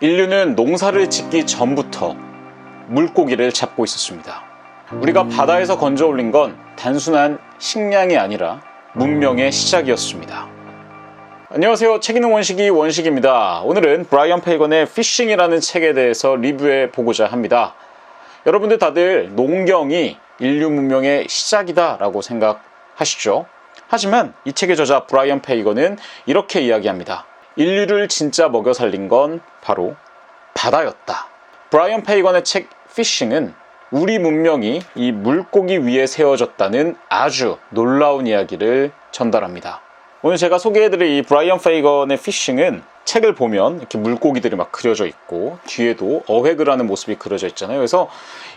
인류는 농사를 짓기 전부터 물고기를 잡고 있었습니다. 우리가 바다에서 건져 올린 건 단순한 식량이 아니라 문명의 시작이었습니다. 안녕하세요. 책 읽는 원식입니다. 오늘은 브라이언 페이건의 피싱이라는 책에 대해서 리뷰해 보고자 합니다. 여러분들 다들 농경이 인류 문명의 시작이다 라고 생각하시죠? 하지만 이 책의 저자 브라이언 페이건은 이렇게 이야기합니다. 인류를 진짜 먹여 살린 건 바로 바다였다. 브라이언 페이건의 책 피싱은 우리 문명이 이 물고기 위에 세워졌다는 아주 놀라운 이야기를 전달합니다. 오늘 제가 소개해드릴 이 브라이언 페이건의 피싱은 책을 보면 이렇게 물고기들이 막 그려져 있고 뒤에도 어획을 하는 모습이 그려져 있잖아요. 그래서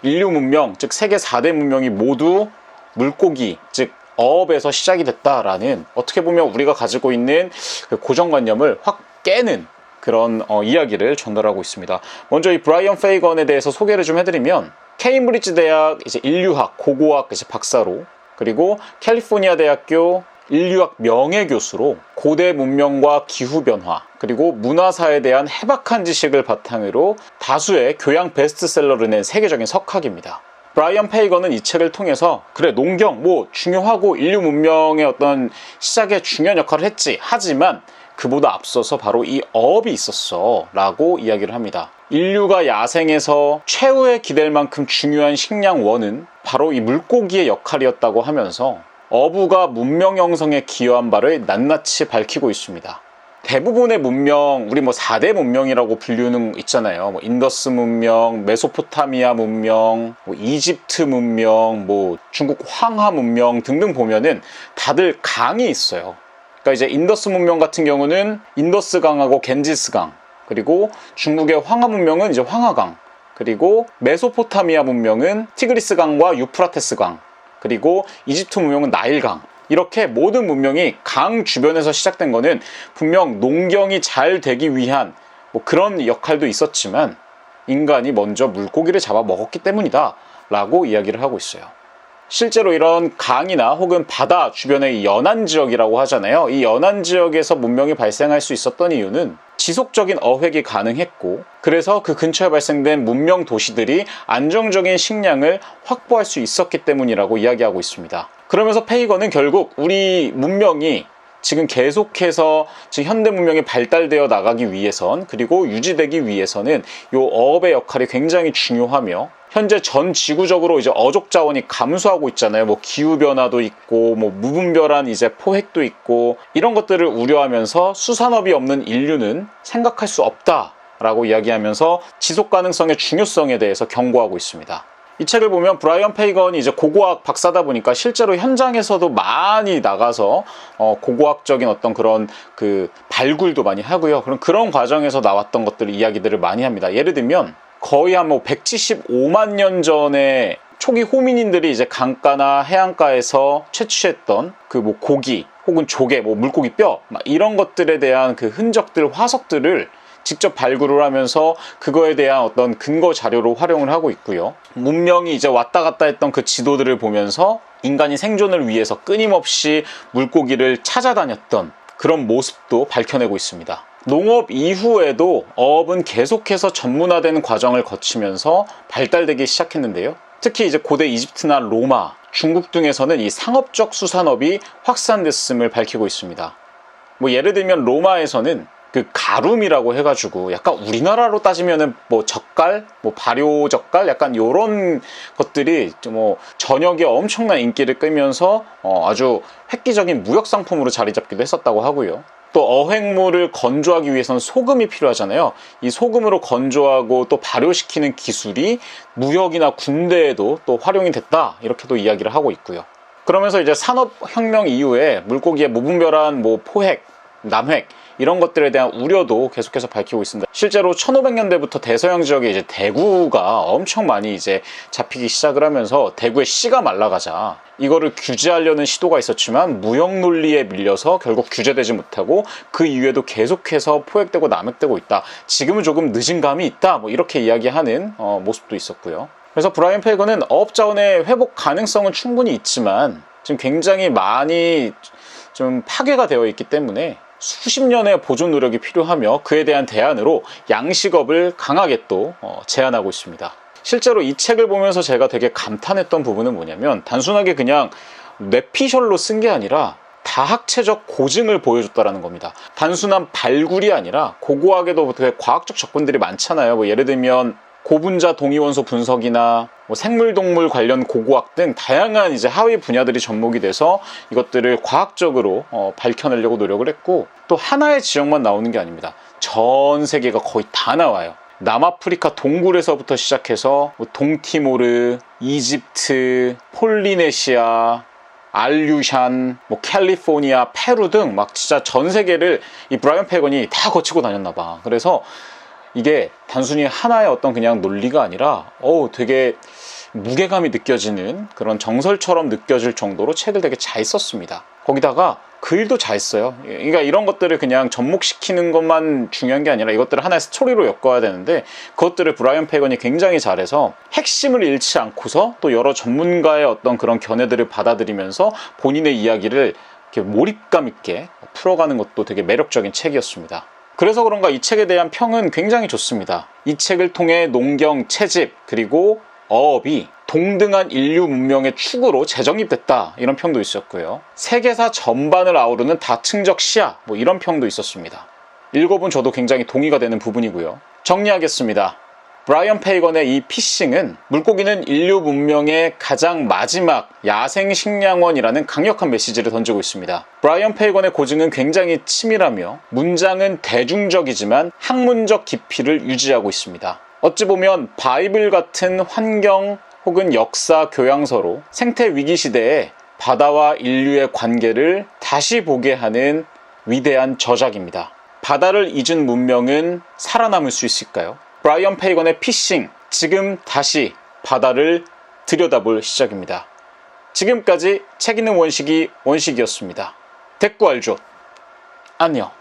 인류 문명, 즉 세계 4대 문명이 모두 물고기, 즉 어업에서 시작이 됐다라는, 어떻게 보면 우리가 가지고 있는 그 고정관념을 확 깨는 그런 이야기를 전달하고 있습니다. 먼저 이 브라이언 페이건에 대해서 소개를 좀 해드리면, 케임브리지 대학 이제 인류학 고고학 이제 박사로, 그리고 캘리포니아 대학교 인류학 명예교수로 고대 문명과 기후변화, 그리고 문화사에 대한 해박한 지식을 바탕으로 다수의 교양 베스트셀러를 낸 세계적인 석학입니다. 브라이언 페이건은 이 책을 통해서 그래, 농경 중요하고 인류 문명의 어떤 시작에 중요한 역할을 했지, 하지만 그보다 앞서서 바로 이 어업이 있었어 라고 이야기를 합니다. 인류가 야생에서 최후의 기댈 만큼 중요한 식량원은 바로 이 물고기의 역할이었다고 하면서 어부가 문명 형성에 기여한 바를 낱낱이 밝히고 있습니다. 대부분의 문명, 우리 4대 문명이라고 분류는 있잖아요. 인더스 문명, 메소포타미아 문명, 이집트 문명, 중국 황하 문명 등등 보면은 다들 강이 있어요. 그러니까 이제 인더스 문명 같은 경우는 인더스 강하고 겐지스 강, 그리고 중국의 황하 문명은 이제 황하강, 그리고 메소포타미아 문명은 티그리스 강과 유프라테스 강, 그리고 이집트 문명은 나일강. 이렇게 모든 문명이 강 주변에서 시작된 거는 분명 농경이 잘 되기 위한 그런 역할도 있었지만 인간이 먼저 물고기를 잡아 먹었기 때문이다 라고 이야기를 하고 있어요. 실제로 이런 강이나 혹은 바다 주변의 연안 지역이라고 하잖아요. 이 연안 지역에서 문명이 발생할 수 있었던 이유는 지속적인 어획이 가능했고, 그래서 그 근처에 발생된 문명 도시들이 안정적인 식량을 확보할 수 있었기 때문이라고 이야기하고 있습니다. 그러면서 페이건은 결국 우리 문명이 지금 계속해서 지금 현대 문명이 발달되어 나가기 위해선, 그리고 유지되기 위해서는 이 어업의 역할이 굉장히 중요하며, 현재 전 지구적으로 이제 어족 자원이 감소하고 있잖아요. 기후 변화도 있고, 무분별한 이제 포획도 있고, 이런 것들을 우려하면서 수산업이 없는 인류는 생각할 수 없다라고 이야기하면서 지속 가능성의 중요성에 대해서 경고하고 있습니다. 이 책을 보면 브라이언 페이건이 이제 고고학 박사다 보니까 실제로 현장에서도 많이 나가서 고고학적인 어떤 그런 그 발굴도 많이 하고요. 그런 과정에서 나왔던 것들, 이야기들을 많이 합니다. 예를 들면 거의 한 175만 년 전에 초기 호미닌들이 이제 강가나 해안가에서 채취했던 그 고기 혹은 조개, 물고기 뼈, 이런 것들에 대한 그 흔적들, 화석들을 직접 발굴을 하면서 그거에 대한 어떤 근거 자료로 활용을 하고 있고요. 문명이 이제 왔다 갔다 했던 그 지도들을 보면서 인간이 생존을 위해서 끊임없이 물고기를 찾아다녔던 그런 모습도 밝혀내고 있습니다. 농업 이후에도 어업은 계속해서 전문화되는 과정을 거치면서 발달되기 시작했는데요. 특히 이제 고대 이집트나 로마, 중국 등에서는 이 상업적 수산업이 확산됐음을 밝히고 있습니다. 예를 들면 로마에서는 그 가룸이라고 해가지고 약간 우리나라로 따지면은 젓갈, 발효 젓갈, 약간 요런 것들이 전역에 엄청난 인기를 끌면서 아주 획기적인 무역 상품으로 자리 잡기도 했었다고 하고요. 또 어획물을 건조하기 위해서는 소금이 필요하잖아요. 이 소금으로 건조하고 또 발효시키는 기술이 무역이나 군대에도 또 활용이 됐다, 이렇게도 이야기를 하고 있고요. 그러면서 이제 산업혁명 이후에 물고기의 무분별한 포획, 남획, 이런 것들에 대한 우려도 계속해서 밝히고 있습니다. 실제로 1500년대부터 대서양 지역에 이제 대구가 엄청 많이 이제 잡히기 시작을 하면서 대구의 씨가 말라가자 이거를 규제하려는 시도가 있었지만 무역 논리에 밀려서 결국 규제되지 못하고 그 이후에도 계속해서 포획되고 남획되고 있다. 지금은 조금 늦은 감이 있다. 이렇게 이야기하는 모습도 있었고요. 그래서 브라이언 페이건은 어업 자원의 회복 가능성은 충분히 있지만 지금 굉장히 많이 좀 파괴가 되어 있기 때문에 수십 년의 보존 노력이 필요하며 그에 대한 대안으로 양식업을 강하게 또 제안하고 있습니다. 실제로 이 책을 보면서 제가 되게 감탄했던 부분은 뭐냐면 단순하게 그냥 뇌피셜로 쓴 게 아니라 다학체적 고증을 보여줬다라는 겁니다. 단순한 발굴이 아니라 고고하게도 되게 과학적 접근들이 많잖아요. 뭐 예를 들면 고분자 동위원소 분석이나 뭐 생물동물 관련 고고학 등 다양한 이제 하위 분야들이 접목이 돼서 이것들을 과학적으로 밝혀내려고 노력을 했고, 또 하나의 지역만 나오는 게 아닙니다. 전 세계가 거의 다 나와요. 남아프리카 동굴에서부터 시작해서 뭐 동티모르, 이집트, 폴리네시아, 알류샨, 뭐 캘리포니아, 페루 등 막 진짜 전 세계를 이 브라이언 페이건이 다 거치고 다녔나 봐. 그래서 이게 단순히 하나의 어떤 그냥 논리가 아니라 되게 무게감이 느껴지는 그런 정설처럼 느껴질 정도로 책을 되게 잘 썼습니다. 거기다가 글도 잘 써요. 그러니까 이런 것들을 그냥 접목시키는 것만 중요한 게 아니라 이것들을 하나의 스토리로 엮어야 되는데 그것들을 브라이언 페이건이 굉장히 잘해서 핵심을 잃지 않고서 또 여러 전문가의 어떤 그런 견해들을 받아들이면서 본인의 이야기를 이렇게 몰입감 있게 풀어가는 것도 되게 매력적인 책이었습니다. 그래서 그런가 이 책에 대한 평은 굉장히 좋습니다. 이 책을 통해 농경, 채집, 그리고 어업이 동등한 인류 문명의 축으로 재정립됐다, 이런 평도 있었고요. 세계사 전반을 아우르는 다층적 시야, 뭐 이런 평도 있었습니다. 읽어본 저도 굉장히 동의가 되는 부분이고요. 정리하겠습니다. 브라이언 페이건의 이 피싱은 물고기는 인류 문명의 가장 마지막 야생 식량원이라는 강력한 메시지를 던지고 있습니다. 브라이언 페이건의 고증은 굉장히 치밀하며 문장은 대중적이지만 학문적 깊이를 유지하고 있습니다. 어찌 보면 바이블 같은 환경 혹은 역사 교양서로 생태 위기 시대에 바다와 인류의 관계를 다시 보게 하는 위대한 저작입니다. 바다를 잊은 문명은 살아남을 수 있을까요? 브라이언 페이건의 피싱, 지금 다시 바다를 들여다볼 시작입니다. 지금까지 책 읽는 원식이었습니다. 대꾸 알죠? 안녕.